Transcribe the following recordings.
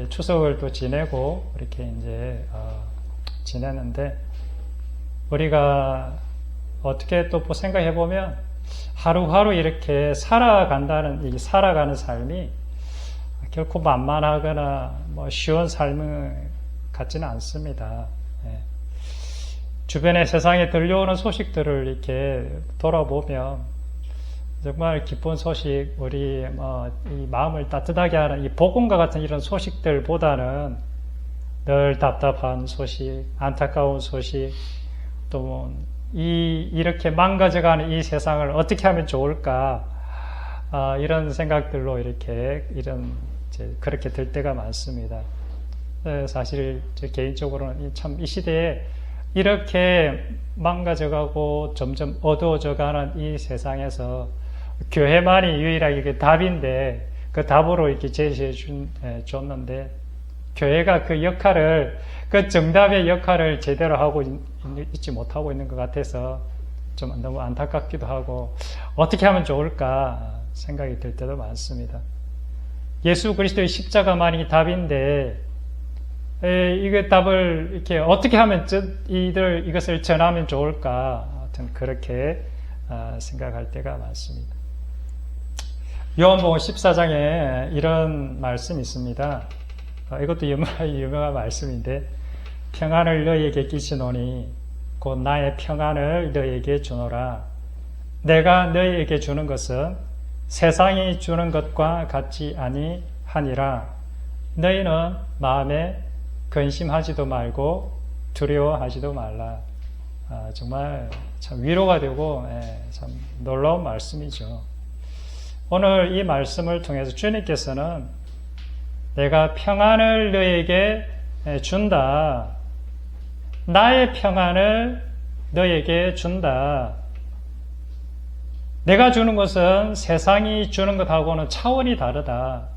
추석을 또 지내고 이렇게 이제 지내는데, 우리가 어떻게 또 생각해 보면 하루하루 이렇게 살아가는 삶이 결코 만만하거나 쉬운 삶 같지는 않습니다. 주변의 세상에 들려오는 소식들을 이렇게 돌아보면 정말 기쁜 소식, 우리 이 마음을 따뜻하게 하는 이 복음과 같은 이런 소식들보다는 늘 답답한 소식, 안타까운 소식, 또 이렇게 망가져가는 이 세상을 어떻게 하면 좋을까, 이런 생각들로 그렇게 될 때가 많습니다. 사실 저 개인적으로는 참 이 시대에 이렇게 망가져가고 점점 어두워져가는 이 세상에서 교회만이 유일하게 답인데, 그 답으로 이렇게 제시해 줬는데, 교회가 그 역할을, 그 정답의 역할을 제대로 하고 있지 못하고 있는 것 같아서 좀 너무 안타깝기도 하고, 어떻게 하면 좋을까 생각이 들 때도 많습니다. 예수 그리스도의 십자가만이 답인데, 이거 답을 이렇게 어떻게 하면 이것을 전하면 좋을까, 하여튼 그렇게 생각할 때가 많습니다. 요한복음 14장에 이런 말씀이 있습니다. 이것도 유명한 말씀인데, 평안을 너희에게 끼치노니 곧 나의 평안을 너희에게 주노라. 내가 너희에게 주는 것은 세상이 주는 것과 같지 아니하니라. 너희는 마음에 근심하지도 말고 두려워하지도 말라. 정말 참 위로가 되고 참 놀라운 말씀이죠. 오늘 이 말씀을 통해서 주님께서는 내가 평안을 너에게 준다. 나의 평안을 너에게 준다. 내가 주는 것은 세상이 주는 것하고는 차원이 다르다.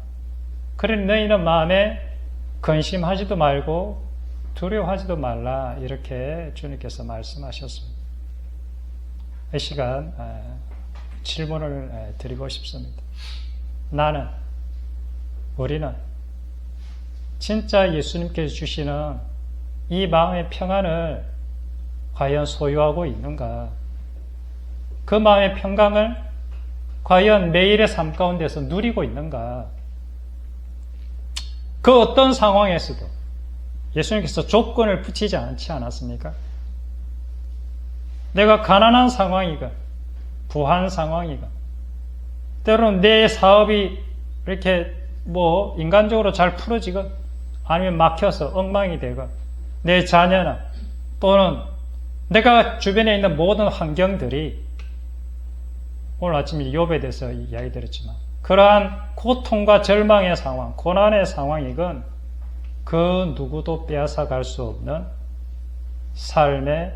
그러니 너희는 마음에 근심하지도 말고 두려워하지도 말라. 이렇게 주님께서 말씀하셨습니다. 이 시간 질문을 드리고 싶습니다. 우리는 진짜 예수님께서 주시는 이 마음의 평안을 과연 소유하고 있는가? 그 마음의 평강을 과연 매일의 삶 가운데서 누리고 있는가? 그 어떤 상황에서도 예수님께서 조건을 붙이지 않지 않았습니까? 내가 가난한 상황이건 부한 상황이건, 때로는 내 사업이 이렇게 인간적으로 잘 풀어지건, 아니면 막혀서 엉망이 되건, 내 자녀나 또는 내가 주변에 있는 모든 환경들이, 오늘 아침에 욥에 대해서 이야기 드렸지만, 그러한 고통과 절망의 상황, 고난의 상황이건 그 누구도 빼앗아 갈 수 없는 삶의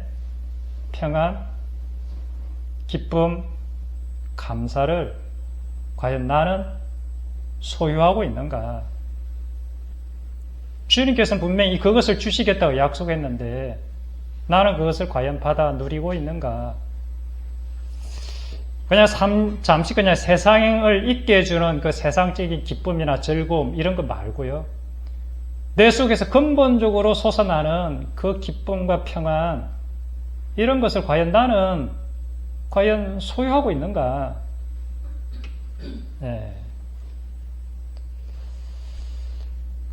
평안, 기쁨, 감사를 과연 나는 소유하고 있는가? 주님께서는 분명히 그것을 주시겠다고 약속했는데 나는 그것을 과연 받아 누리고 있는가? 그냥 잠시 그냥 세상을 있게 해주는 그 세상적인 기쁨이나 즐거움 이런 거 말고요. 내 속에서 근본적으로 솟아나는 그 기쁨과 평안, 이런 것을 과연 나는 소유하고 있는가? 네.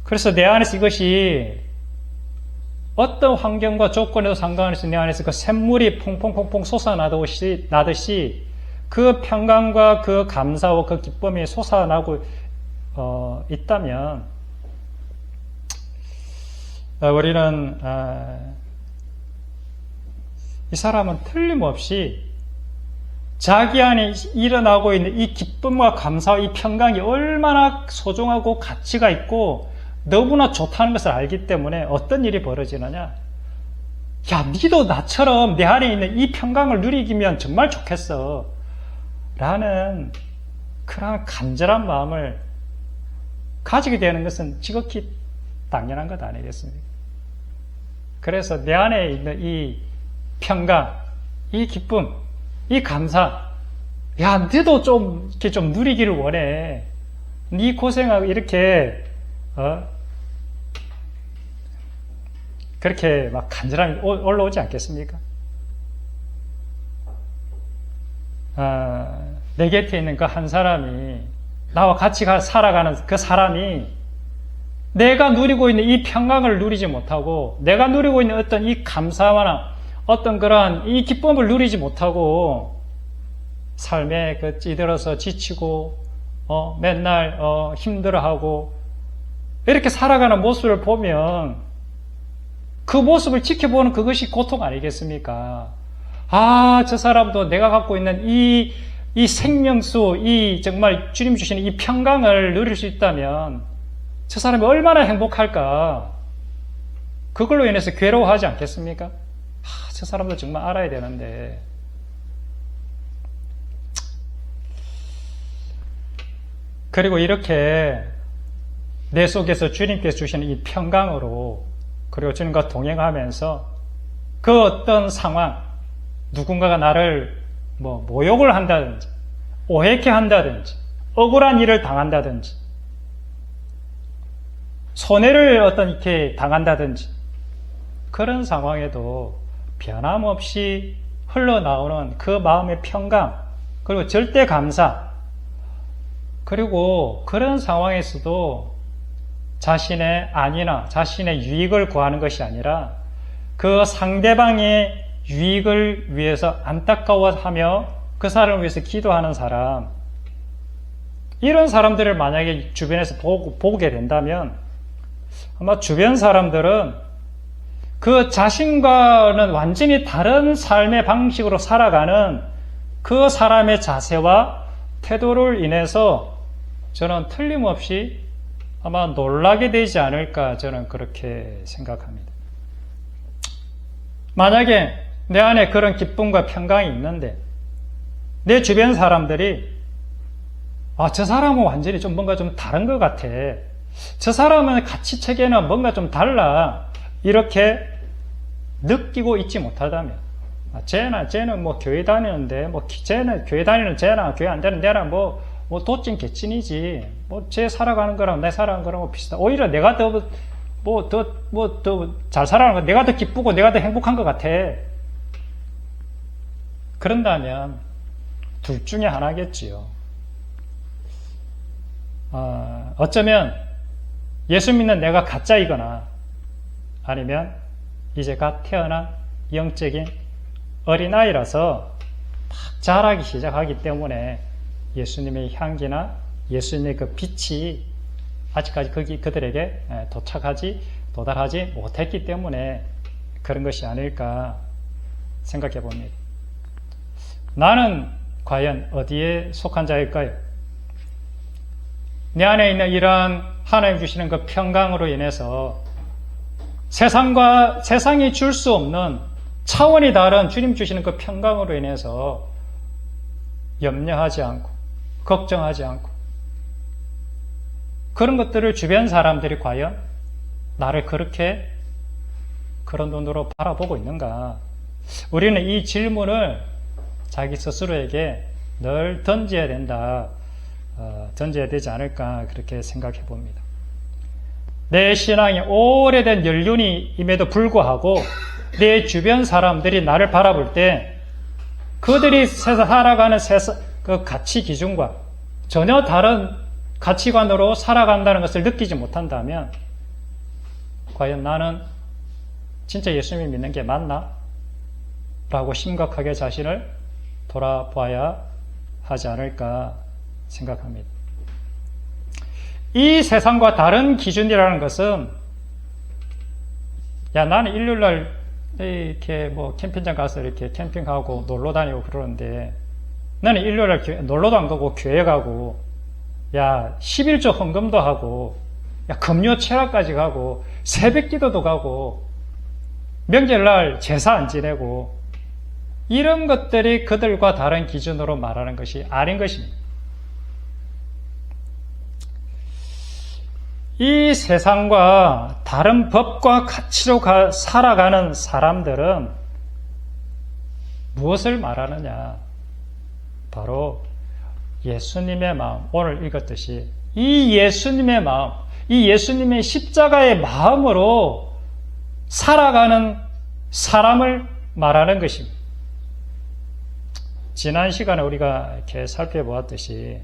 그래서 내 안에서 이것이 어떤 환경과 조건에도 상관없이 내 안에서 그 샘물이 퐁퐁퐁퐁 솟아나듯이 그 평강과 그 감사와 그 기쁨이 솟아나고 있다면, 우리는 이 사람은 틀림없이 자기 안에 일어나고 있는 이 기쁨과 감사와 이 평강이 얼마나 소중하고 가치가 있고 너무나 좋다는 것을 알기 때문에 어떤 일이 벌어지느냐? 야, 니도 나처럼 내 안에 있는 이 평강을 누리기면 정말 좋겠어 라는 그런 간절한 마음을 가지게 되는 것은 지극히 당연한 것 아니겠습니까? 그래서 내 안에 있는 이 평강, 이 기쁨, 이 감사, 야, 너도 좀 이렇게 좀 누리기를 원해. 네 고생하고 이렇게 그렇게 막 간절함이 올라오지 않겠습니까? 내 곁에 있는 그 한 사람이, 나와 같이 살아가는 그 사람이 내가 누리고 있는 이 평강을 누리지 못하고, 내가 누리고 있는 어떤 이 감사와 어떤 그러한 이 기쁨을 누리지 못하고 삶에 그 찌들어서 지치고 맨날 힘들어하고 이렇게 살아가는 모습을 보면 그 모습을 지켜보는 그것이 고통 아니겠습니까? 저 사람도 내가 갖고 있는 이 생명수, 이 정말 주님 주시는 이 평강을 누릴 수 있다면 저 사람이 얼마나 행복할까? 그걸로 인해서 괴로워하지 않겠습니까? 저 사람도 정말 알아야 되는데. 그리고 이렇게 내 속에서 주님께서 주시는 이 평강으로, 그리고 주님과 동행하면서 그 어떤 상황, 누군가가 나를 모욕을 한다든지, 오해케 한다든지, 억울한 일을 당한다든지, 손해를 이렇게 당한다든지, 그런 상황에도 변함없이 흘러나오는 그 마음의 평강, 그리고 절대 감사, 그리고 그런 상황에서도 자신의 안위나 자신의 유익을 구하는 것이 아니라 그 상대방의 유익을 위해서 안타까워하며 그 사람을 위해서 기도하는 사람, 이런 사람들을 만약에 주변에서 보게 된다면 아마 주변 사람들은 그 자신과는 완전히 다른 삶의 방식으로 살아가는 그 사람의 자세와 태도를 인해서 저는 틀림없이 아마 놀라게 되지 않을까, 저는 그렇게 생각합니다. 만약에 내 안에 그런 기쁨과 평강이 있는데 내 주변 사람들이 저 사람은 완전히 좀 뭔가 좀 다른 것 같아, 저 사람은 가치 체계는 뭔가 좀 달라, 이렇게 느끼고 있지 못하다면, 쟤는 교회 다니는데, 쟤는 교회 다니는 쟤나 교회 안 다니는 내랑 도찐 개찐이지, 쟤 살아가는 거랑 내 살아가는 거랑 비슷하다. 오히려 내가 더 잘 살아가는 거, 내가 더 기쁘고 내가 더 행복한 것 같아. 그런다면 둘 중에 하나겠지요. 어쩌면 예수 믿는 내가 가짜이거나, 아니면 이제 갓 태어난 영적인 어린아이라서 막 자라기 시작하기 때문에 예수님의 향기나 예수님의 그 빛이 아직까지 그들에게 도달하지 못했기 때문에 그런 것이 아닐까 생각해 봅니다. 나는 과연 어디에 속한 자일까요? 내 안에 있는 이러한 하나님 주시는 그 평강으로 인해서 세상이 줄 수 없는 차원이 다른 주님 주시는 그 평강으로 인해서 염려하지 않고 걱정하지 않고, 그런 것들을 주변 사람들이 과연 나를 그런 눈으로 바라보고 있는가? 우리는 이 질문을 자기 스스로에게 늘 던져야 되지 않을까, 그렇게 생각해 봅니다. 내 신앙이 오래된 연륜임에도 불구하고 내 주변 사람들이 나를 바라볼 때 그들이 살아가는 그 가치 기준과 전혀 다른 가치관으로 살아간다는 것을 느끼지 못한다면 과연 나는 진짜 예수님을 믿는 게 맞나? 라고 심각하게 자신을 돌아봐야 하지 않을까 생각합니다. 이 세상과 다른 기준이라는 것은, 나는 일요일날 이렇게 캠핑장 가서 이렇게 캠핑하고 놀러 다니고 그러는데, 나는 일요일날 놀러도 안 가고 교회 가고, 11조 헌금도 하고, 금요 철학까지 가고, 새벽 기도도 가고, 명절날 제사 안 지내고, 이런 것들이 그들과 다른 기준으로 말하는 것이 아닌 것입니다. 이 세상과 다른 법과 가치로 살아가는 사람들은 무엇을 말하느냐? 바로 예수님의 마음, 오늘 읽었듯이 이 예수님의 마음, 이 예수님의 십자가의 마음으로 살아가는 사람을 말하는 것입니다. 지난 시간에 우리가 이렇게 살펴보았듯이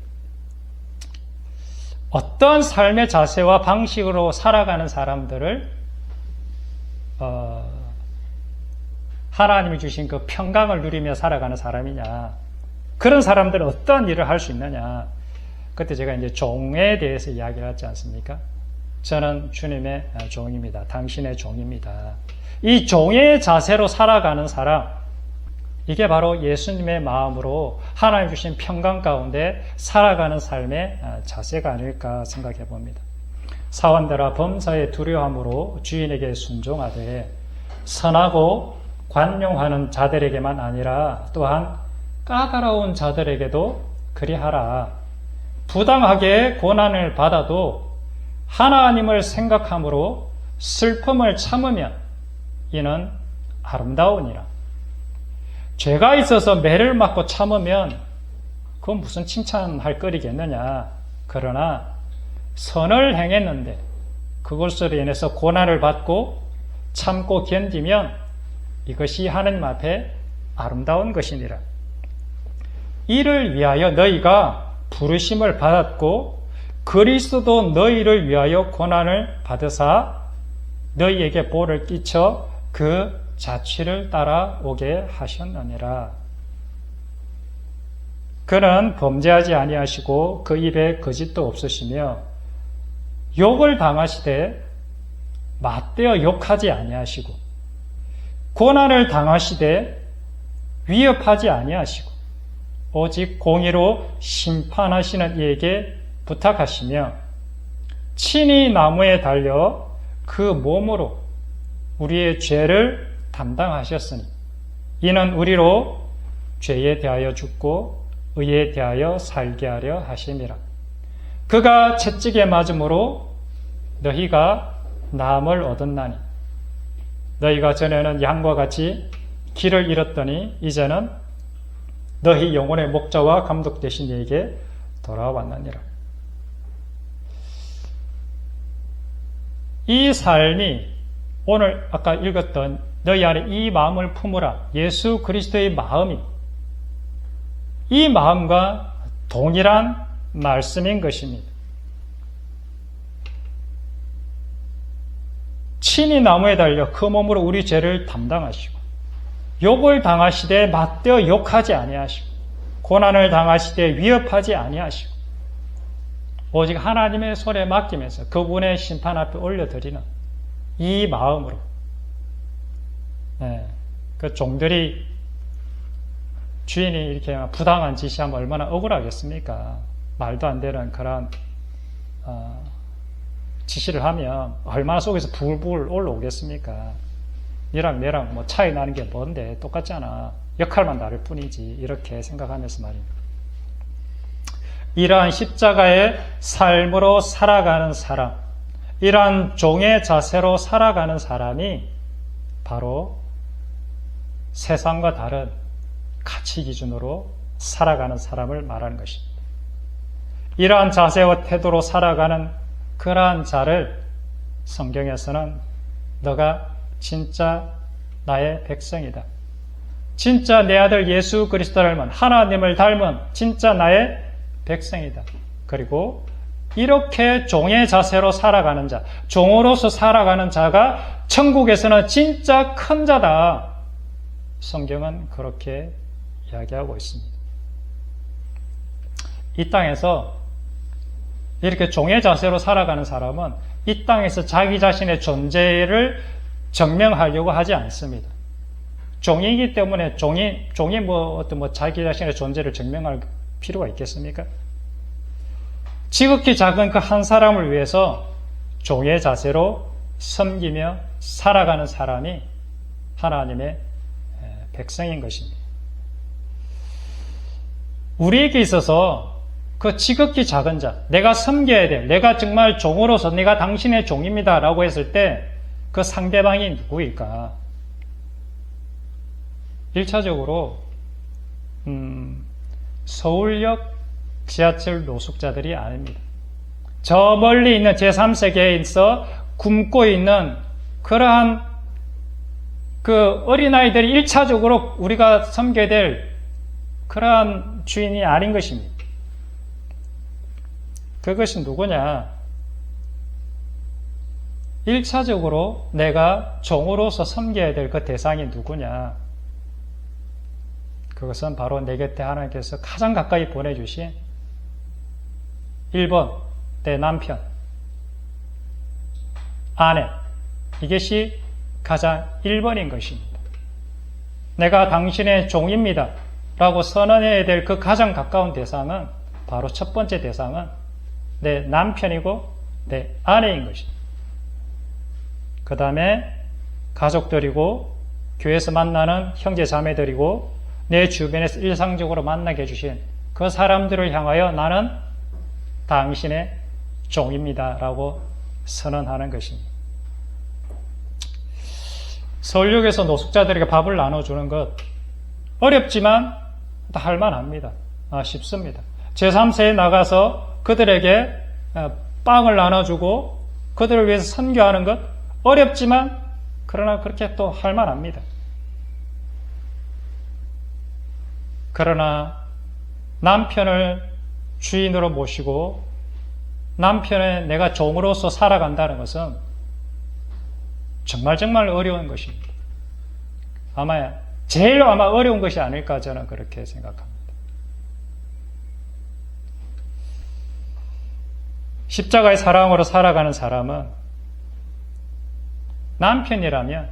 어떤 삶의 자세와 방식으로 살아가는 사람들을 하나님이 주신 그 평강을 누리며 살아가는 사람이냐, 그런 사람들은 어떤 일을 할 수 있느냐. 그때 제가 이제 종에 대해서 이야기를 하지 않습니까? 저는 주님의 종입니다. 당신의 종입니다. 이 종의 자세로 살아가는 사람, 이게 바로 예수님의 마음으로 하나님 주신 평강 가운데 살아가는 삶의 자세가 아닐까 생각해 봅니다. 사원들아 범사에 두려움으로 주인에게 순종하되 선하고 관용하는 자들에게만 아니라 또한 까다로운 자들에게도 그리하라. 부당하게 고난을 받아도 하나님을 생각함으로 슬픔을 참으면 이는 아름다우니라. 죄가 있어서 매를 맞고 참으면 그건 무슨 칭찬할 거리겠느냐. 그러나 선을 행했는데 그것으로 인해서 고난을 받고 참고 견디면 이것이 하나님 앞에 아름다운 것이니라. 이를 위하여 너희가 부르심을 받았고 그리스도도 너희를 위하여 고난을 받으사 너희에게 복을 끼쳐 그 자취를 따라오게 하셨느니라. 그는 범죄하지 아니하시고 그 입에 거짓도 없으시며 욕을 당하시되 맞대어 욕하지 아니하시고 고난을 당하시되 위협하지 아니하시고 오직 공의로 심판하시는 이에게 부탁하시며 친히 나무에 달려 그 몸으로 우리의 죄를 담당하셨으니 이는 우리로 죄에 대하여 죽고 의에 대하여 살게 하려 하심이라. 그가 채찍에 맞음으로 너희가 나음을 얻었나니 너희가 전에는 양과 같이 길을 잃었더니 이제는 너희 영혼의 목자와 감독 되신 이에게 돌아왔느니라. 이 삶이 오늘 아까 읽었던 너희 안에 이 마음을 품으라. 예수 그리스도의 마음이 이 마음과 동일한 말씀인 것입니다. 친히 나무에 달려 그 몸으로 우리 죄를 담당하시고 욕을 당하시되 맞대어 욕하지 아니하시고 고난을 당하시되 위협하지 아니하시고 오직 하나님의 손에 맡기면서 그분의 심판 앞에 올려드리는 이 마음으로 그 종들이 주인이 이렇게 부당한 지시하면 얼마나 억울하겠습니까? 말도 안 되는 그런 지시를 하면 얼마나 속에서 부글부글 올라오겠습니까? 니랑 내랑 뭐 차이 나는 게 뭔데 똑같잖아. 역할만 다를 뿐이지. 이렇게 생각하면서 말입니다. 이러한 십자가의 삶으로 살아가는 사람, 이러한 종의 자세로 살아가는 사람이 바로 세상과 다른 가치 기준으로 살아가는 사람을 말하는 것입니다. 이러한 자세와 태도로 살아가는 그러한 자를 성경에서는 너가 진짜 나의 백성이다. 진짜 내 아들 예수 그리스도를 닮은 하나님을 닮은 진짜 나의 백성이다. 그리고 이렇게 종의 자세로 살아가는 자, 종으로서 살아가는 자가 천국에서는 진짜 큰 자다. 성경은 그렇게 이야기하고 있습니다. 이 땅에서 이렇게 종의 자세로 살아가는 사람은 이 땅에서 자기 자신의 존재를 증명하려고 하지 않습니다. 종이기 때문에 종이 어떤 자기 자신의 존재를 증명할 필요가 있겠습니까? 지극히 작은 그 한 사람을 위해서 종의 자세로 섬기며 살아가는 사람이 하나님의 백성인 것입니다. 우리에게 있어서 그 지극히 작은 자, 내가 섬겨야 돼, 내가 정말 종으로서 내가 당신의 종입니다 라고 했을 때 그 상대방이 누구일까? 1차적으로 서울역 지하철 노숙자들이 아닙니다. 저 멀리 있는 제3세계에 있어 굶고 있는 그러한 그 어린아이들이 1차적으로 우리가 섬겨야 될 그러한 주인이 아닌 것입니다. 그것이 누구냐? 1차적으로 내가 종으로서 섬겨야 될 그 대상이 누구냐? 그것은 바로 내 곁에 하나님께서 가장 가까이 보내주신 1번 내 남편, 아내, 이것이 가장 1번인 것입니다. 내가 당신의 종입니다 라고 선언해야 될 그 가장 가까운 대상은 바로 첫 번째 대상은 내 남편이고 내 아내인 것입니다. 그 다음에 가족들이고 교회에서 만나는 형제 자매들이고 내 주변에서 일상적으로 만나게 해주신 그 사람들을 향하여 나는 당신의 종입니다 라고 선언하는 것입니다. 서울역에서 노숙자들에게 밥을 나눠주는 것 어렵지만 할만합니다. 쉽습니다. 제3세에 나가서 그들에게 빵을 나눠주고 그들을 위해서 선교하는 것 어렵지만 그러나 그렇게 또 할만합니다. 그러나 남편을 주인으로 모시고 남편의 내가 종으로서 살아간다는 것은 정말 어려운 것입니다. 제일 어려운 것이 아닐까 저는 그렇게 생각합니다. 십자가의 사랑으로 살아가는 사람은 남편이라면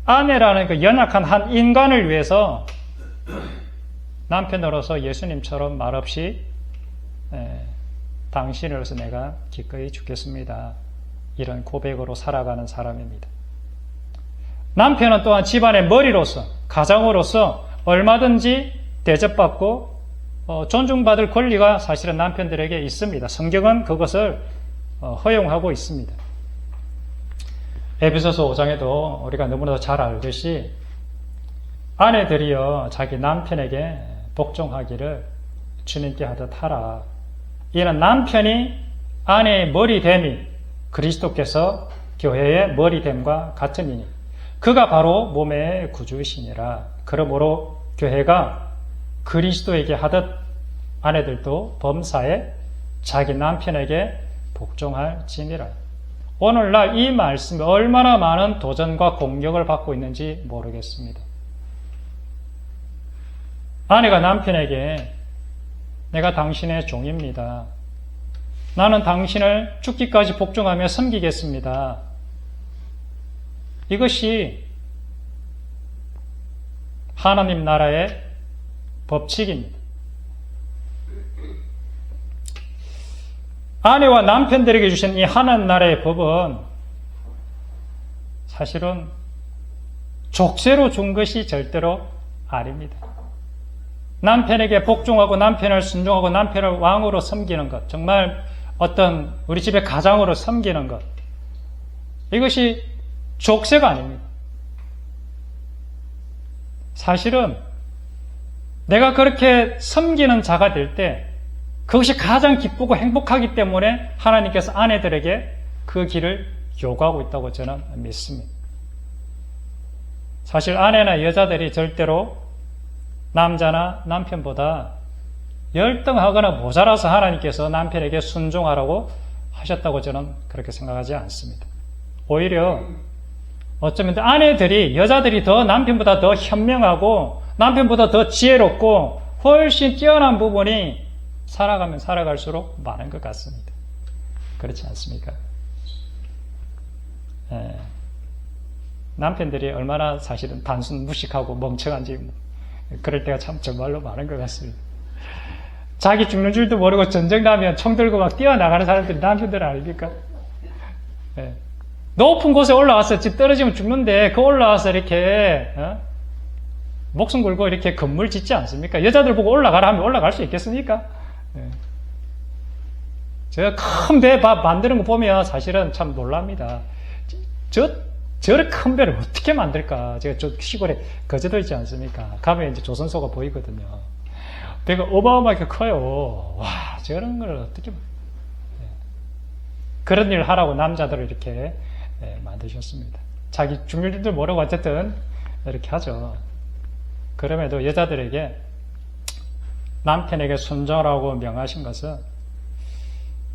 아내라는 그 연약한 한 인간을 위해서 남편으로서 예수님처럼 말없이 당신으로서 내가 기꺼이 죽겠습니다. 이런 고백으로 살아가는 사람입니다. 남편은 또한 집안의 머리로서 가장으로서 얼마든지 대접받고 존중받을 권리가 사실은 남편들에게 있습니다. 성경은 그것을 허용하고 있습니다. 에베소서 5장에도 우리가 너무나도 잘 알듯이 아내들이여 자기 남편에게 복종하기를 주님께 하듯 하라. 이는 남편이 아내의 머리됨이 그리스도께서 교회의 머리됨과 같으니 그가 바로 몸의 구주이시니라. 그러므로 교회가 그리스도에게 하듯 아내들도 범사에 자기 남편에게 복종할지니라. 오늘날 이 말씀이 얼마나 많은 도전과 공격을 받고 있는지 모르겠습니다. 아내가 남편에게 내가 당신의 종입니다. 나는 당신을 죽기까지 복종하며 섬기겠습니다. 이것이 하나님 나라의 법칙입니다. 아내와 남편들에게 주신 이 하나님 나라의 법은 사실은 족쇄로 준 것이 절대로 아닙니다. 남편에게 복종하고 남편을 순종하고 남편을 왕으로 섬기는 것, 정말 어떤 우리 집의 가장으로 섬기는 것, 이것이 족쇄가 아닙니다. 사실은 내가 그렇게 섬기는 자가 될 때 그것이 가장 기쁘고 행복하기 때문에 하나님께서 아내들에게 그 길을 요구하고 있다고 저는 믿습니다. 사실 아내나 여자들이 절대로 남자나 남편보다 열등하거나 모자라서 하나님께서 남편에게 순종하라고 하셨다고 저는 그렇게 생각하지 않습니다. 오히려 어쩌면 아내들이, 여자들이 더 남편보다 더 현명하고 남편보다 더 지혜롭고 훨씬 뛰어난 부분이 살아가면 살아갈수록 많은 것 같습니다. 그렇지 않습니까? 남편들이 얼마나 사실은 단순 무식하고 멍청한지 그럴 때가 참 정말로 많은 것 같습니다. 자기 죽는 줄도 모르고 전쟁 나면 총 들고 막 뛰어나가는 사람들이 남편들 아닙니까? 높은 곳에 올라와서 집 떨어지면 죽는데 그 올라와서 이렇게 목숨 걸고 이렇게 건물 짓지 않습니까? 여자들 보고 올라가라 하면 올라갈 수 있겠습니까? 제가 큰 배 만드는 거 보면 사실은 참 놀랍니다. 저런 큰 배를 어떻게 만들까? 제가 저 시골에 거제도 있지 않습니까? 가면 이제 조선소가 보이거든요. 배가 어마어마하게 커요. 와, 저런 걸 어떻게, 그런 일을 하라고 남자들을 이렇게 만드셨습니다. 자기 죽을 줄도 모르고 어쨌든 이렇게 하죠. 그럼에도 여자들에게 남편에게 순종하라고 명하신 것은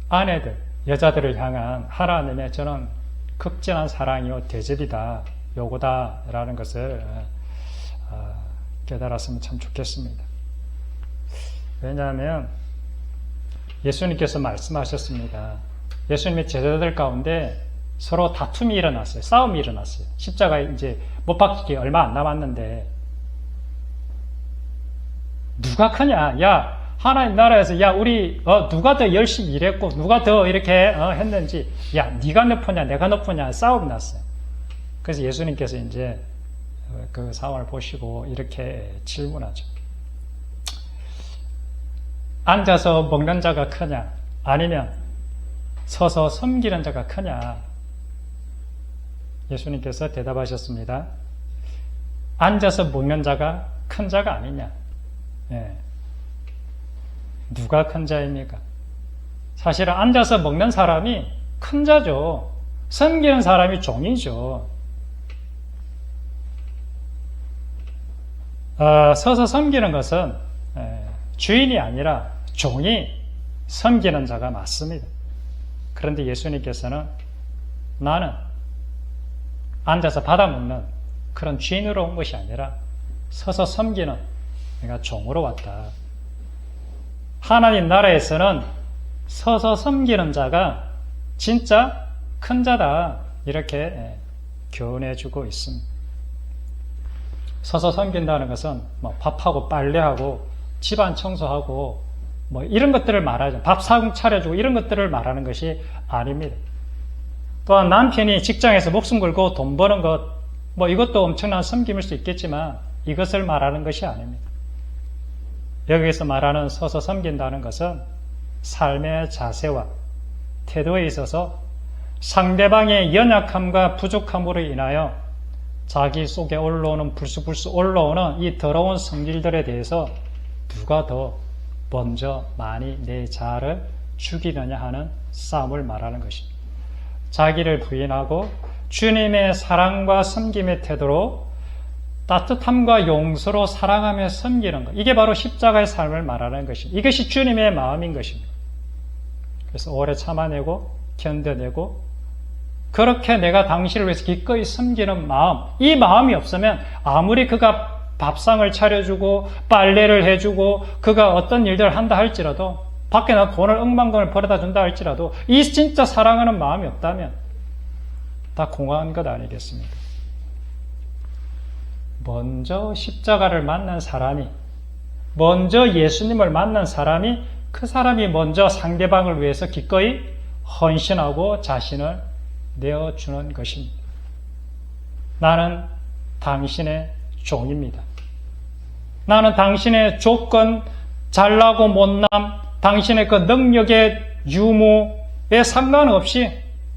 아내들, 여자들을 향한 하나님의 저는 극진한 사랑이요 대접이다, 요구다라는 것을 깨달았으면 참 좋겠습니다. 왜냐하면 예수님께서 말씀하셨습니다. 예수님의 제자들 가운데 서로 다툼이 일어났어요. 싸움이 일어났어요. 십자가에 이제 못 박히기 얼마 안 남았는데 누가 크냐? 야, 하나님 나라에서 야 우리 누가 더 열심히 일했고 누가 더 이렇게 했는지, 야 네가 높으냐 내가 높으냐 싸움이 났어요. 그래서 예수님께서 이제 그 상황을 보시고 이렇게 질문하죠. 앉아서 먹는 자가 크냐 아니면 서서 섬기는 자가 크냐? 예수님께서 대답하셨습니다. 앉아서 먹는 자가 큰 자가 아니냐? 예. 누가 큰 자입니까? 사실은 앉아서 먹는 사람이 큰 자죠. 섬기는 사람이 종이죠. 서서 섬기는 것은 주인이 아니라 종이 섬기는 자가 맞습니다. 그런데 예수님께서는 나는 앉아서 받아먹는 그런 주인으로 온 것이 아니라 서서 섬기는 내가 종으로 왔다. 하나님 나라에서는 서서 섬기는 자가 진짜 큰 자다, 이렇게 교훈해주고 있습니다. 서서 섬긴다는 것은 뭐 밥하고 빨래하고 집안 청소하고 뭐 이런 것들을 말하죠. 밥 차려주고 이런 것들을 말하는 것이 아닙니다. 또한 남편이 직장에서 목숨 걸고 돈 버는 것, 뭐 이것도 엄청난 섬김일 수 있겠지만 이것을 말하는 것이 아닙니다. 여기에서 말하는 서서 섬긴다는 것은 삶의 자세와 태도에 있어서 상대방의 연약함과 부족함으로 인하여 자기 속에 올라오는 불쑥불쑥 올라오는 이 더러운 성질들에 대해서 누가 더 먼저 많이 내 자아를 죽이느냐 하는 싸움을 말하는 것입니다. 자기를 부인하고 주님의 사랑과 섬김의 태도로 따뜻함과 용서로 사랑하며 섬기는 것, 이게 바로 십자가의 삶을 말하는 것입니다. 이것이 주님의 마음인 것입니다. 그래서 오래 참아내고 견뎌내고 그렇게 내가 당신을 위해서 기꺼이 섬기는 마음, 이 마음이 없으면 아무리 그가 밥상을 차려주고 빨래를 해주고 그가 어떤 일들을 한다 할지라도, 밖에 나 돈을 억만금을 벌어다 준다 할지라도 이 진짜 사랑하는 마음이 없다면 다 공허한 것 아니겠습니까? 먼저 십자가를 만난 사람이, 먼저 예수님을 만난 사람이, 그 사람이 먼저 상대방을 위해서 기꺼이 헌신하고 자신을 내어주는 것입니다. 나는 당신의 종입니다. 나는 당신의 조건, 잘나고 못남, 당신의 그 능력의 유무에 상관없이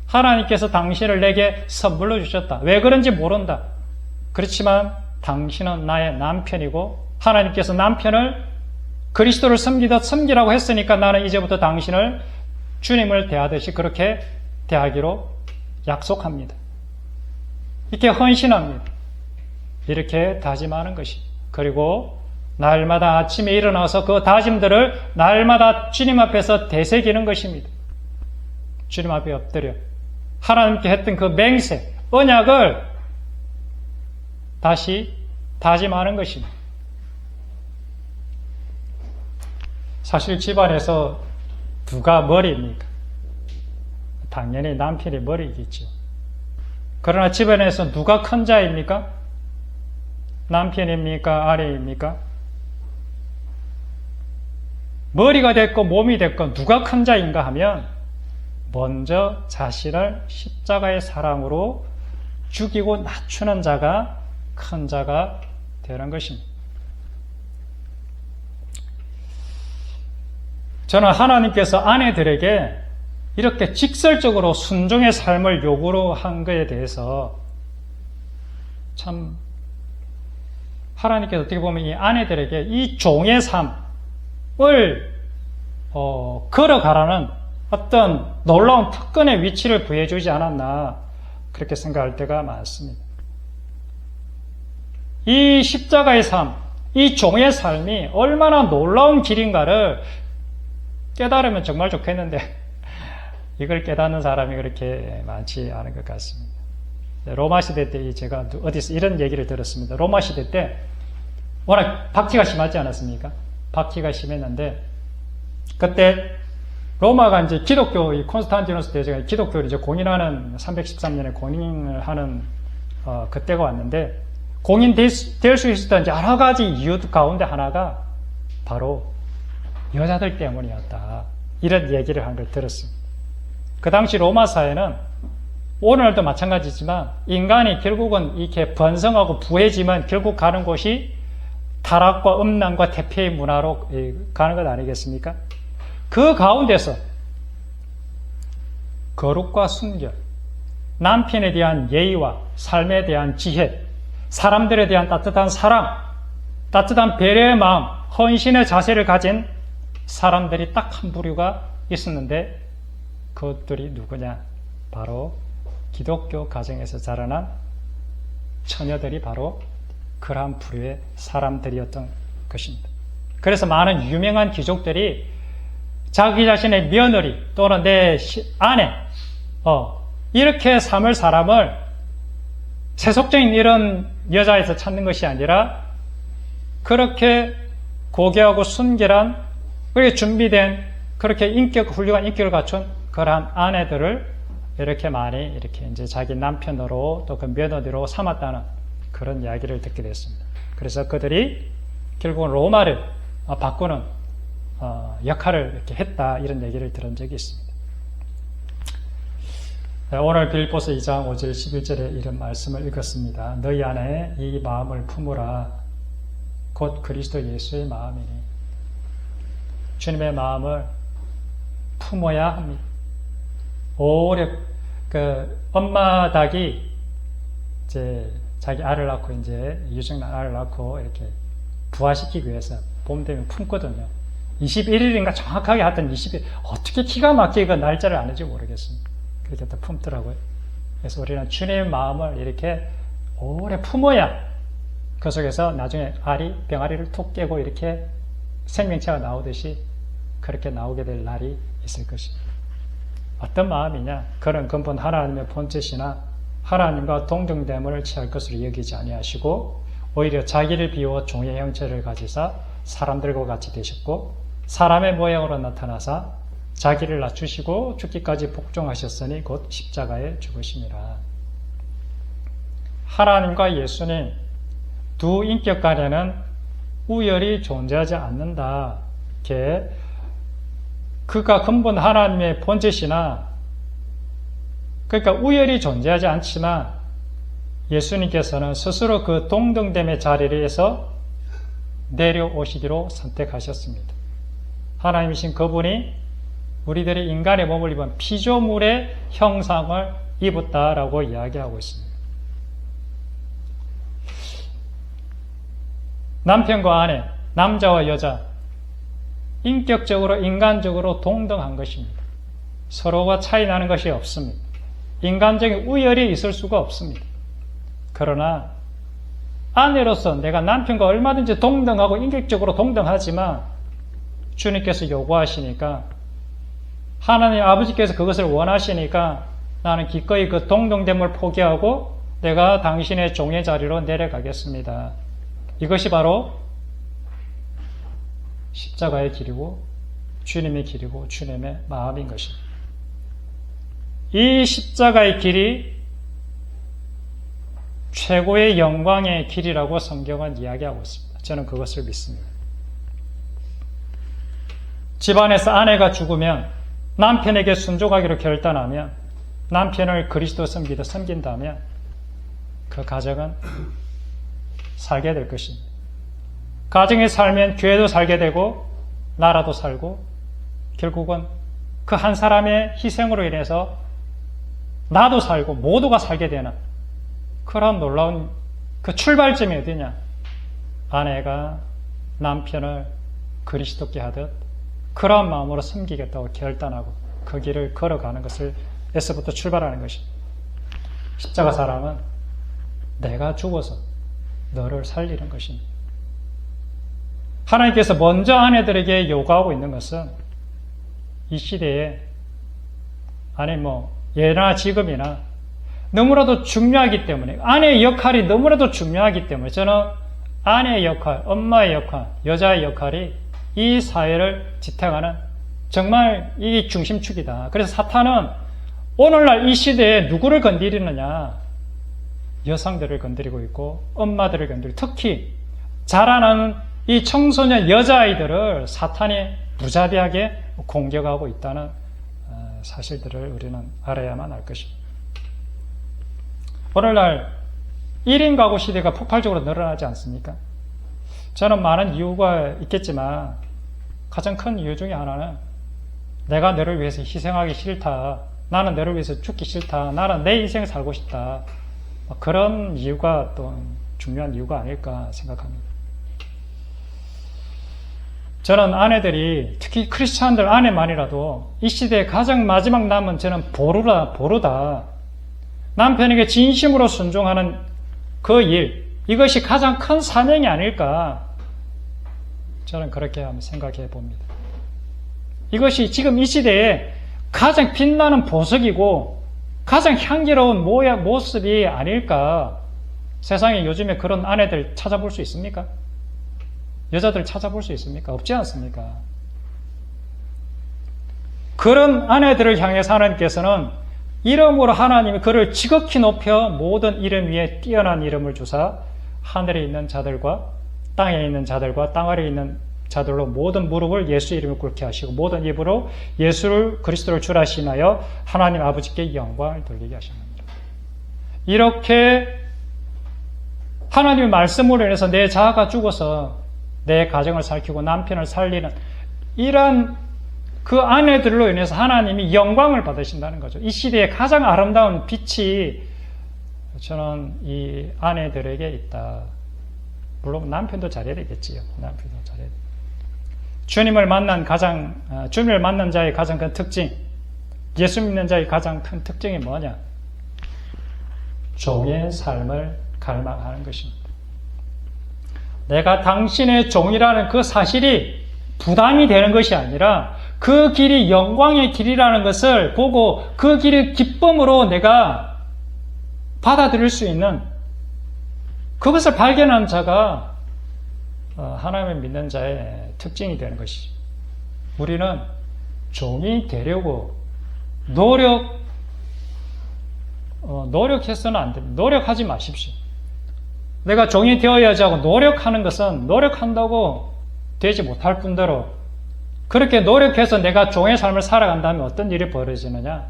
하나님께서 당신을 내게 선물로 주셨다. 왜 그런지 모른다. 그렇지만 당신은 나의 남편이고 하나님께서 남편을 그리스도를 섬기듯 섬기라고 했으니까 나는 이제부터 당신을 주님을 대하듯이 그렇게 대하기로 약속합니다. 이렇게 헌신합니다. 이렇게 다짐하는 것입니다. 그리고 날마다 아침에 일어나서 그 다짐들을 날마다 주님 앞에서 되새기는 것입니다. 주님 앞에 엎드려 하나님께 했던 그 맹세, 언약을 다시 다짐하는 것입니다. 사실 집안에서 누가 머리입니까? 당연히 남편이 머리이겠죠. 그러나 집안에서 누가 큰 자입니까? 남편입니까? 아내입니까? 머리가 됐건 몸이 됐건 누가 큰 자인가 하면 먼저 자신을 십자가의 사랑으로 죽이고 낮추는 자가 큰 자가 되는 것입니다. 저는 하나님께서 아내들에게 이렇게 직설적으로 순종의 삶을 요구로 한 것에 대해서 참 하나님께서 어떻게 보면 이 아내들에게 이 종의 삶을 걸어가라는 어떤 놀라운 특권의 위치를 부여해주지 않았나, 그렇게 생각할 때가 많습니다. 이 십자가의 삶, 이 종의 삶이 얼마나 놀라운 길인가를 깨달으면 정말 좋겠는데 이걸 깨닫는 사람이 그렇게 많지 않은 것 같습니다. 로마 시대 때 제가 어디서 이런 얘기를 들었습니다. 로마 시대 때 워낙 박해가 심하지 않았습니까? 박해가 심했는데 그때 로마가 이제 기독교, 이 콘스탄티누스 대제가 기독교를 이제 공인하는 313년에 공인을 하는 그때가 왔는데 공인될 수 있었던 여러 가지 이유 가운데 하나가 바로 여자들 때문이었다. 이런 얘기를 한 걸 들었습니다. 그 당시 로마 사회는 오늘도 마찬가지지만 인간이 결국은 이렇게 번성하고 부해지면 결국 가는 곳이 타락과 음란과 대패의 문화로 가는 것 아니겠습니까? 그 가운데서 거룩과 순결, 남편에 대한 예의와 삶에 대한 지혜, 사람들에 대한 따뜻한 사랑, 따뜻한 배려의 마음, 헌신의 자세를 가진 사람들이 딱 한 부류가 있었는데 그것들이 누구냐? 바로 기독교 가정에서 자라난 처녀들이 바로 그러한 부류의 사람들이었던 것입니다. 그래서 많은 유명한 귀족들이 자기 자신의 며느리 또는 내 아내 이렇게 삼을 사람을 세속적인 이런 여자에서 찾는 것이 아니라 그렇게 고귀하고 순결한 그렇게 준비된 그렇게 훌륭한 인격을 갖춘 그러한 아내들을 이렇게 많이 이렇게 이제 자기 남편으로 또 그 며느리로 삼았다는 그런 이야기를 듣게 됐습니다. 그래서 그들이 결국은 로마를 바꾸는 역할을 이렇게 했다 이런 얘기를 들은 적이 있습니다. 오늘 빌립보서 2장 5절 11절에 이런 말씀을 읽었습니다. 너희 안에 이 마음을 품으라 곧 그리스도 예수의 마음이니 주님의 마음을 품어야 합니다. 오래 엄마 닭이 이제 자기 알을 낳고 이제 유정란 알을 낳고 이렇게 부화시키기 위해서 봄 되면 품거든요. 21일인가 정확하게 하여튼 20일 어떻게 기가 막히게 그 날짜를 아는지 모르겠습니다. 그렇게 또 품더라고요. 그래서 우리는 주님의 마음을 이렇게 오래 품어야 그 속에서 나중에 병아리를 툭 깨고 이렇게 생명체가 나오듯이 그렇게 나오게 될 날이 있을 것입니다. 어떤 마음이냐? 그런 근본 하나님의 본체시나 하나님과 동등됨을 취할 것으로 여기지 아니하시고 오히려 자기를 비워 종의 형체를 가지사 사람들과 같이 되셨고 사람의 모양으로 나타나사 자기를 낮추시고 죽기까지 복종하셨으니 곧 십자가에 죽으심이라. 하나님과 예수님 두 인격 간에는 우열이 존재하지 않는다. 이렇게 그가 근본 하나님의 본체시나 그러니까 우열이 존재하지 않지만 예수님께서는 스스로 그 동등됨의 자리에서 내려오시기로 선택하셨습니다. 하나님이신 그분이 우리들이 인간의 몸을 입은 피조물의 형상을 입었다라고 이야기하고 있습니다. 남편과 아내, 남자와 여자, 인격적으로 인간적으로 동등한 것입니다. 서로가 차이 나는 것이 없습니다. 인간적인 우열이 있을 수가 없습니다. 그러나 아내로서 내가 남편과 얼마든지 동등하고 인격적으로 동등하지만 주님께서 요구하시니까 하나님 아버지께서 그것을 원하시니까 나는 기꺼이 그 동등됨을 포기하고 내가 당신의 종의 자리로 내려가겠습니다. 이것이 바로 십자가의 길이고 주님의 길이고 주님의 마음인 것입니다. 이 십자가의 길이 최고의 영광의 길이라고 성경은 이야기하고 있습니다. 저는 그것을 믿습니다. 집안에서 아내가 죽으면 남편에게 순종하기로 결단하면 남편을 그리스도 섬기듯 섬긴다면 그 가정은 살게 될 것입니다. 가정에 살면 교회도 살게 되고 나라도 살고 결국은 그 한 사람의 희생으로 인해서 나도 살고 모두가 살게 되는 그런 놀라운 그 출발점이 어디냐? 아내가 남편을 그리스도께 하듯 그런 마음으로 섬기겠다고 결단하고 그 길을 걸어가는 것을 에서부터 출발하는 것입니다. 십자가 사랑은 내가 죽어서 너를 살리는 것입니다. 하나님께서 먼저 아내들에게 요구하고 있는 것은 이 시대에, 아니 예나 지금이나 너무나도 중요하기 때문에, 아내의 역할이 너무나도 중요하기 때문에 저는 아내의 역할, 엄마의 역할, 여자의 역할이 이 사회를 지탱하는 정말 이 중심축이다. 그래서 사탄은 오늘날 이 시대에 누구를 건드리느냐? 여성들을 건드리고 있고 엄마들을 건드리고, 특히 자라나는 이 청소년 여자아이들을 사탄이 무자비하게 공격하고 있다는 사실들을 우리는 알아야만 할 것입니다. 오늘날 1인 가구 시대가 폭발적으로 늘어나지 않습니까? 저는 많은 이유가 있겠지만 가장 큰 이유 중에 하나는 내가 너를 위해서 희생하기 싫다, 나는 너를 위해서 죽기 싫다, 나는 내 인생을 살고 싶다, 그런 이유가 또 중요한 이유가 아닐까 생각합니다. 저는 아내들이, 특히 크리스찬들 아내만이라도 이 시대에 가장 마지막 남은 저는 보루다. 남편에게 진심으로 순종하는 그 일, 이것이 가장 큰 사명이 아닐까, 저는 그렇게 한번 생각해 봅니다. 이것이 지금 이 시대에 가장 빛나는 보석이고 가장 향기로운 모습이 아닐까. 세상에 요즘에 그런 아내들 찾아볼 수 있습니까? 여자들 찾아볼 수 있습니까? 없지 않습니까? 그런 아내들을 향해서 하나님께서는 이름으로 하나님이 그를 지극히 높여 모든 이름 위에 뛰어난 이름을 주사 하늘에 있는 자들과 땅에 있는 자들과 땅 아래에 있는 자들로 모든 무릎을 예수 이름을 꿇게 하시고 모든 입으로 예수를 그리스도를 주라 시인하여 하나님 아버지께 영광을 돌리게 하십니다. 이렇게 하나님의 말씀으로 인해서 내 자아가 죽어서 내 가정을 살피고 남편을 살리는 이런 그 아내들로 인해서 하나님이 영광을 받으신다는 거죠. 이 시대에 가장 아름다운 빛이 저는 이 아내들에게 있다. 물론 남편도 잘해야 되겠지요. 남편도 잘해야 돼. 주님을 만난 자의 가장 큰 특징, 예수 믿는 자의 가장 큰 특징이 뭐냐? 종의 삶을 갈망하는 것입니다. 내가 당신의 종이라는 그 사실이 부담이 되는 것이 아니라 그 길이 영광의 길이라는 것을 보고 그 길을 기쁨으로 내가 받아들일 수 있는, 그것을 발견한 자가 하나님을 믿는 자의 특징이 되는 것이죠. 우리는 종이 되려고 노력해서는 안 됩니다. 노력하지 마십시오. 내가 종이 되어야지 하고 노력하는 것은 노력한다고 되지 못할 뿐더러 그렇게 노력해서 내가 종의 삶을 살아간다면 어떤 일이 벌어지느냐?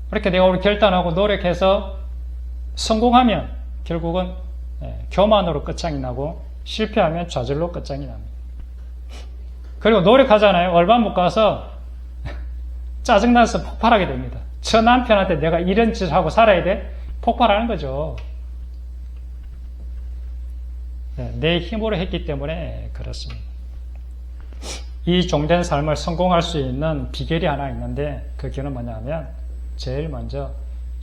그렇게 내가 오늘 결단하고 노력해서 성공하면 결국은 교만으로 끝장이 나고 실패하면 좌절로 끝장이 납니다. 그리고 노력하잖아요. 얼마 못 가서 짜증나서 폭발하게 됩니다. 저 남편한테 내가 이런 짓을 하고 살아야 돼? 폭발하는 거죠. 내 힘으로 했기 때문에 그렇습니다. 이 종된 삶을 성공할 수 있는 비결이 하나 있는데 그 길은 뭐냐면 제일 먼저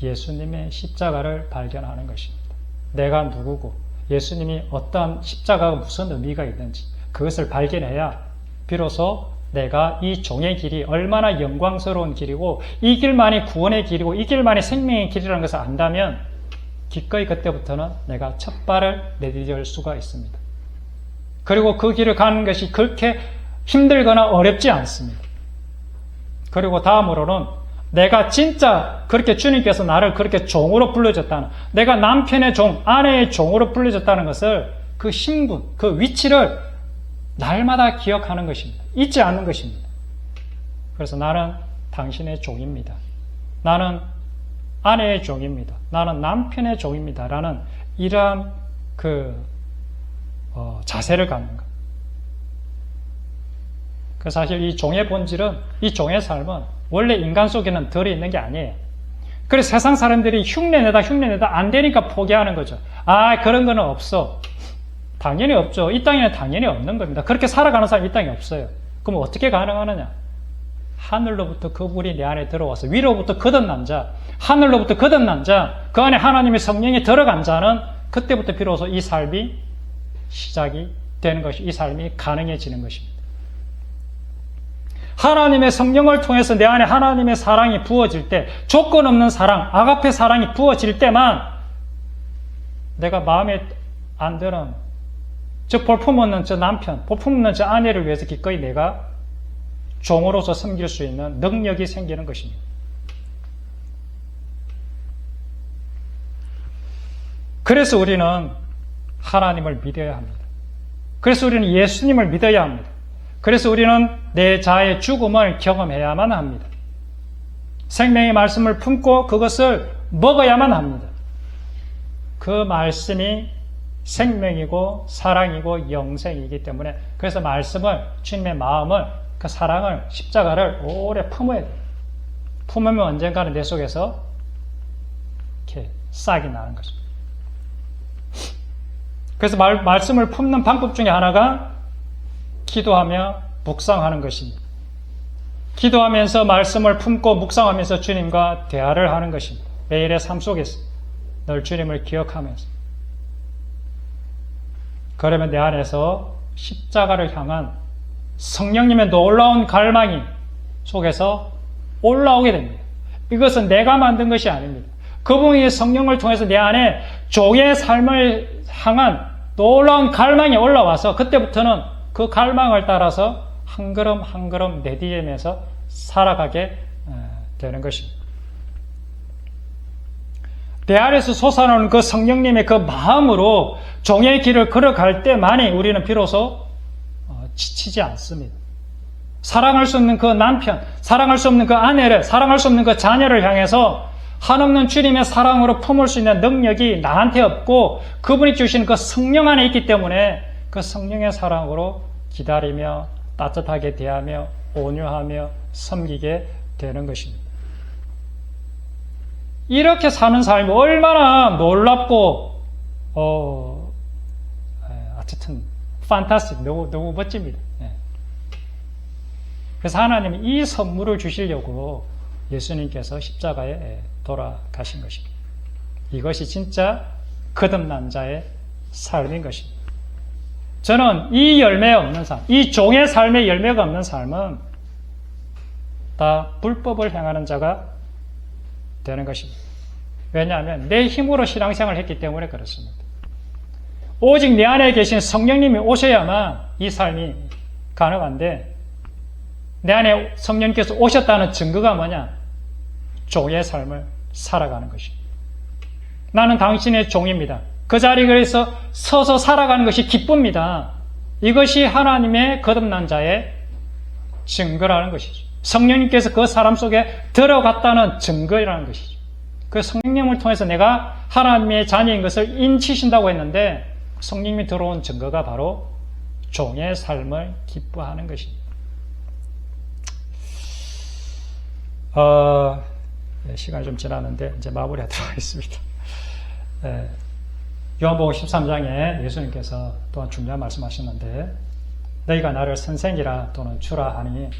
예수님의 십자가를 발견하는 것입니다. 내가 누구고 예수님이 어떤 십자가가 무슨 의미가 있는지 그것을 발견해야 비로소 내가 이 종의 길이 얼마나 영광스러운 길이고 이 길만이 구원의 길이고 이 길만이 생명의 길이라는 것을 안다면 기꺼이 그때부터는 내가 첫 발을 내디딜 수가 있습니다. 그리고 그 길을 가는 것이 그렇게 힘들거나 어렵지 않습니다. 그리고 다음으로는 내가 진짜 그렇게 주님께서 나를 그렇게 종으로 불러줬다는, 내가 남편의 종, 아내의 종으로 불러줬다는 것을, 그 신분, 그 위치를 날마다 기억하는 것입니다. 잊지 않는 것입니다. 그래서 나는 당신의 종입니다. 나는 아내의 종입니다. 나는 남편의 종입니다. 라는 이러한 자세를 갖는 것. 사실 이 종의 본질은, 이 종의 삶은 원래 인간 속에는 들어있는 게 아니에요. 그래서 세상 사람들이 흉내내다 안 되니까 포기하는 거죠. 그런 거는 없어. 당연히 없죠. 이 땅에는 당연히 없는 겁니다. 그렇게 살아가는 사람이 이 땅에 없어요. 그럼 어떻게 가능하느냐? 하늘로부터 그 불이 내 안에 들어와서 위로부터 거듭난 자, 하늘로부터 거듭난 자, 그 안에 하나님의 성령이 들어간 자는 그때부터 비로소 이 삶이 시작이 되는 것이, 이 삶이 가능해지는 것입니다. 하나님의 성령을 통해서 내 안에 하나님의 사랑이 부어질 때, 조건 없는 사랑, 아가페 사랑이 부어질 때만 내가 마음에 안 드는 저 볼품없는 저 남편, 볼품없는 저 아내를 위해서 기꺼이 내가 종으로서 섬길 수 있는 능력이 생기는 것입니다. 그래서 우리는 하나님을 믿어야 합니다. 그래서 우리는 예수님을 믿어야 합니다. 그래서 우리는 내 자아의 죽음을 경험해야만 합니다. 생명의 말씀을 품고 그것을 먹어야만 합니다. 그 말씀이 생명이고 사랑이고 영생이기 때문에, 그래서 말씀을, 주님의 마음을, 그 사랑을, 십자가를 오래 품어야 돼요. 품으면 언젠가는 내 속에서 이렇게 싹이 나는 것입니다. 그래서 말씀을 품는 방법 중에 하나가 기도하며 묵상하는 것입니다. 기도하면서 말씀을 품고 묵상하면서 주님과 대화를 하는 것입니다. 매일의 삶 속에서 늘 주님을 기억하면서. 그러면 내 안에서 십자가를 향한 성령님의 놀라운 갈망이 속에서 올라오게 됩니다. 이것은 내가 만든 것이 아닙니다. 그분의 성령을 통해서 내 안에 종의 삶을 향한 놀라운 갈망이 올라와서 그때부터는 그 갈망을 따라서 한 걸음 한 걸음 내디디면서 살아가게 되는 것입니다. 내 안에서 솟아나는 그 성령님의 그 마음으로 종의 길을 걸어갈 때만이 우리는 비로소 지치지 않습니다. 사랑할 수 없는 그 남편, 사랑할 수 없는 그 아내를, 사랑할 수 없는 그 자녀를 향해서 한없는 주님의 사랑으로 품을 수 있는 능력이 나한테 없고 그분이 주신 그 성령 안에 있기 때문에 그 성령의 사랑으로 기다리며 따뜻하게 대하며 온유하며 섬기게 되는 것입니다. 이렇게 사는 삶이 얼마나 놀랍고 어쨌든 판타스틱, 너무 멋집니다. 그래서 하나님은 이 선물을 주시려고 예수님께서 십자가에 돌아가신 것입니다. 이것이 진짜 거듭난 자의 삶인 것입니다. 저는 이 열매 없는 삶, 이 종의 삶의 열매가 없는 삶은 다 불법을 행하는 자가 되는 것입니다. 왜냐하면 내 힘으로 신앙생활을 했기 때문에 그렇습니다. 오직 내 안에 계신 성령님이 오셔야만 이 삶이 가능한데, 내 안에 성령님께서 오셨다는 증거가 뭐냐? 종의 삶을 살아가는 것입니다. 나는 당신의 종입니다. 그 자리에서 서서 살아가는 것이 기쁩니다. 이것이 하나님의 거듭난 자의 증거라는 것이죠. 성령님께서 그 사람 속에 들어갔다는 증거라는 것이죠. 그 성령님을 통해서 내가 하나님의 자녀인 것을 인치신다고 했는데, 성령님이 들어온 증거가 바로 종의 삶을 기뻐하는 것입니다. 시간이 좀 지났는데 이제 마무리하도록 하겠습니다. 요한복음 13장에 예수님께서 또한 중요한 말씀하셨는데, 너희가 나를 선생이라 또는 주라 하니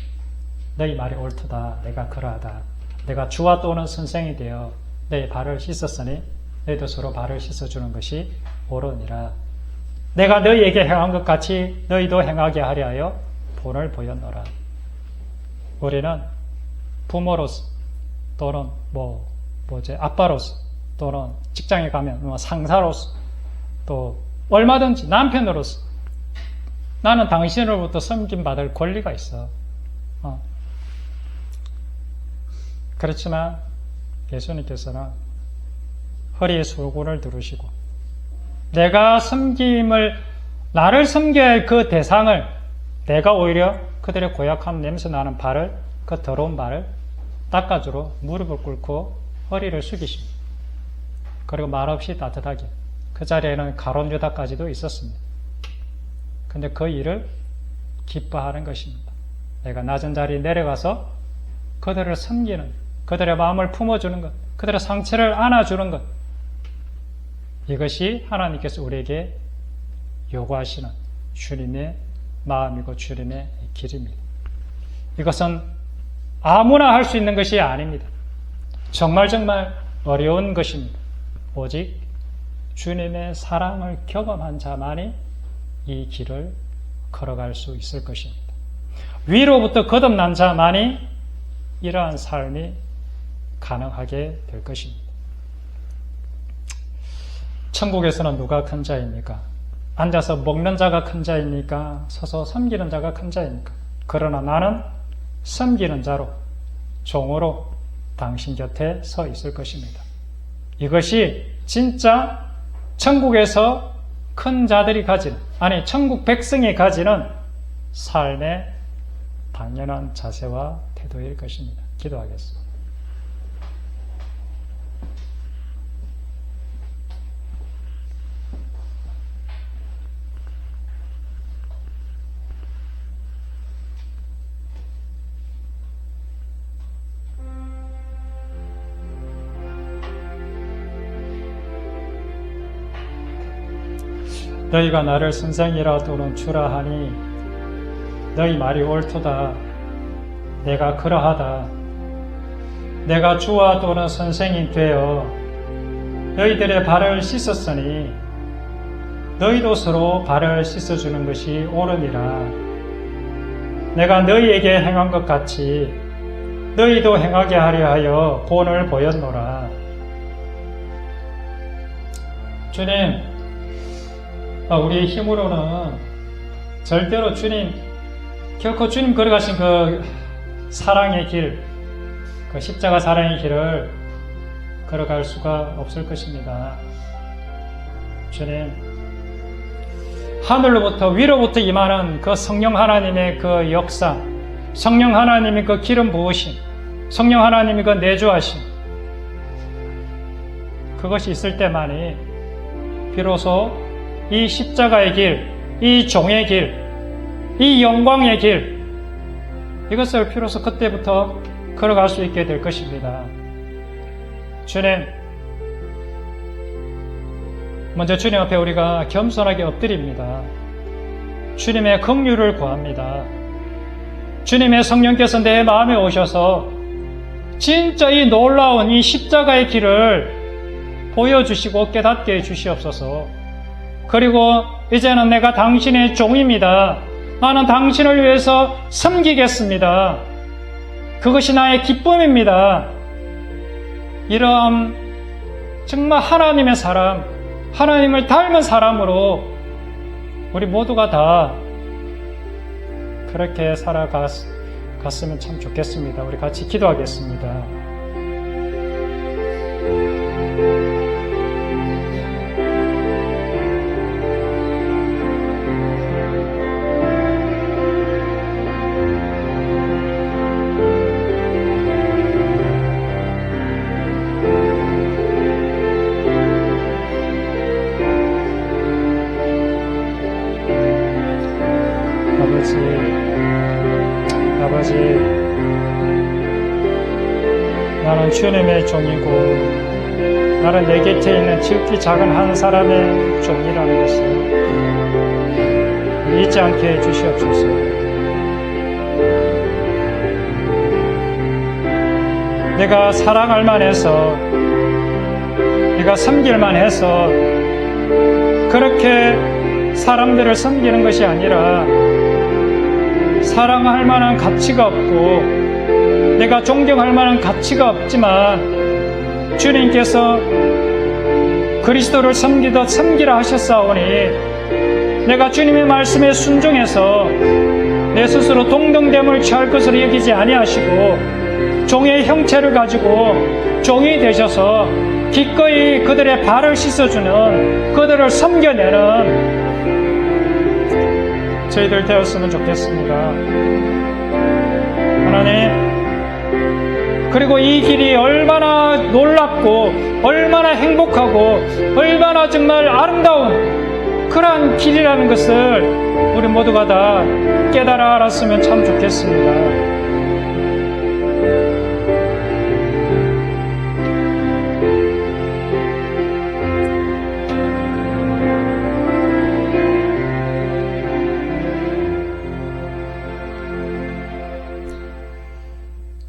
너희 말이 옳도다. 내가 그러하다. 내가 주와 또는 선생이 되어 너희 발을 씻었으니 너희도 서로 발을 씻어주는 것이 옳으니라. 내가 너희에게 행한 것 같이 너희도 행하게 하려 하여 본을 보였노라. 우리는 부모로서 또는 아빠로서 또는 직장에 가면 상사로서 또 얼마든지 남편으로서 나는 당신으로부터 섬김받을 권리가 있어. 그렇지만 예수님께서는 허리에 술고를 두르시고 내가 나를 섬겨야 할 그 대상을 내가 오히려 그들의 고약한 냄새 나는 발을, 그 더러운 발을 닦아주러 무릎을 꿇고 허리를 숙이십니다. 그리고 말없이 따뜻하게. 그 자리에는 가룟 유다까지도 있었습니다. 근데 그 일을 기뻐하는 것입니다. 내가 낮은 자리에 내려가서 그들을 섬기는, 그들의 마음을 품어주는 것, 그들의 상처를 안아주는 것, 이것이 하나님께서 우리에게 요구하시는 주님의 마음이고 주님의 길입니다. 이것은 아무나 할 수 있는 것이 아닙니다. 정말 어려운 것입니다. 오직 주님의 사랑을 경험한 자만이 이 길을 걸어갈 수 있을 것입니다. 위로부터 거듭난 자만이 이러한 삶이 가능하게 될 것입니다. 천국에서는 누가 큰 자입니까? 앉아서 먹는 자가 큰 자입니까? 서서 섬기는 자가 큰 자입니까? 그러나 나는 섬기는 자로, 종으로 당신 곁에 서 있을 것입니다. 이것이 진짜 천국에서 큰 자들이 가진, 아니 천국 백성이 가지는 삶의 당연한 자세와 태도일 것입니다. 기도하겠습니다. 너희가 나를 선생이라 또는 주라 하니 너희 말이 옳도다. 내가 그러하다. 내가 주와 또는 선생이 되어 너희들의 발을 씻었으니 너희도 서로 발을 씻어주는 것이 옳으니라. 내가 너희에게 행한 것 같이 너희도 행하게 하려 하여 본을 보였노라. 주님, 우리의 힘으로는 절대로 결코 주님 걸어가신 그 사랑의 길, 그 십자가 사랑의 길을 걸어갈 수가 없을 것입니다. 주님, 하늘로부터 위로부터 임하는 그 성령 하나님의 그 역사, 성령 하나님의 그 기름 부으심, 성령 하나님의 그 내주하심, 그것이 있을 때만이 비로소 이 십자가의 길, 이 종의 길, 이 영광의 길, 이것을 비로소 그때부터 걸어갈 수 있게 될 것입니다. 주님, 먼저 주님 앞에 우리가 겸손하게 엎드립니다. 주님의 긍휼을 구합니다. 주님의 성령께서 내 마음에 오셔서 진짜 이 놀라운 이 십자가의 길을 보여주시고 깨닫게 해주시옵소서. 그리고 이제는 내가 당신의 종입니다. 나는 당신을 위해서 섬기겠습니다. 그것이 나의 기쁨입니다. 이러한 정말 하나님의 사람, 하나님을 닮은 사람으로 우리 모두가 다 그렇게 살아갔으면 참 좋겠습니다. 우리 같이 기도하겠습니다. 아버지, 나는 주님의 종이고 나는 내 곁에 있는 지극히 작은 한 사람의 종이라는 것을 잊지 않게 해주시옵소서. 내가 사랑할 만해서, 내가 섬길만 해서 그렇게 사람들을 섬기는 것이 아니라 사랑할 만한 가치가 없고 내가 존경할 만한 가치가 없지만 주님께서 그리스도를 섬기듯 섬기라 하셨사오니 내가 주님의 말씀에 순종해서 내 스스로 동등됨을 취할 것으로 여기지 아니하시고 종의 형체를 가지고 종이 되셔서 기꺼이 그들의 발을 씻어주는, 그들을 섬겨내는 저희들 되었으면 좋겠습니다. 하나님, 그리고 이 길이 얼마나 놀랍고 얼마나 행복하고 얼마나 정말 아름다운 그러한 길이라는 것을 우리 모두가 다 깨달아 알았으면 참 좋겠습니다.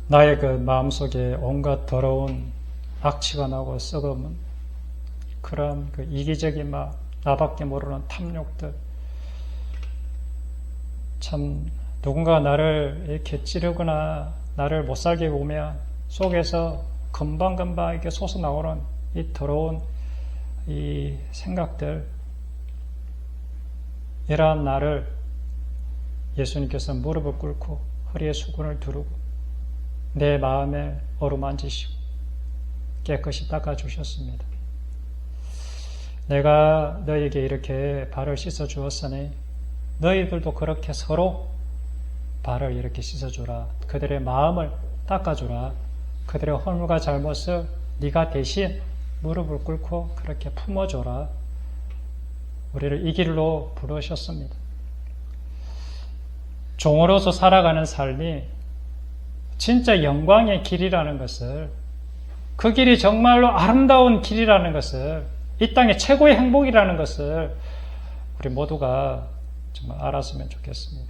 나의 그 마음속에 온갖 더러운 악취가 나고 썩은 그런 그 이기적인 나밖에 모르는 탐욕들, 참 누군가 나를 이렇게 찌르거나 나를 못살게 보면 속에서 금방금방 이렇게 솟아나오는 이 더러운 이 생각들, 이러한 나를 예수님께서 무릎을 꿇고 허리에 수건을 두르고 내 마음에 어루만지시고 깨끗이 닦아주셨습니다. 내가 너희에게 이렇게 발을 씻어 주었으니 너희들도 그렇게 서로 발을 이렇게 씻어주라. 그들의 마음을 닦아주라. 그들의 허물과 잘못을 네가 대신 무릎을 꿇고 그렇게 품어줘라. 우리를 이 길로 부르셨습니다. 종으로서 살아가는 삶이 진짜 영광의 길이라는 것을, 그 길이 정말로 아름다운 길이라는 것을, 이 땅의 최고의 행복이라는 것을 우리 모두가 정말 알았으면 좋겠습니다.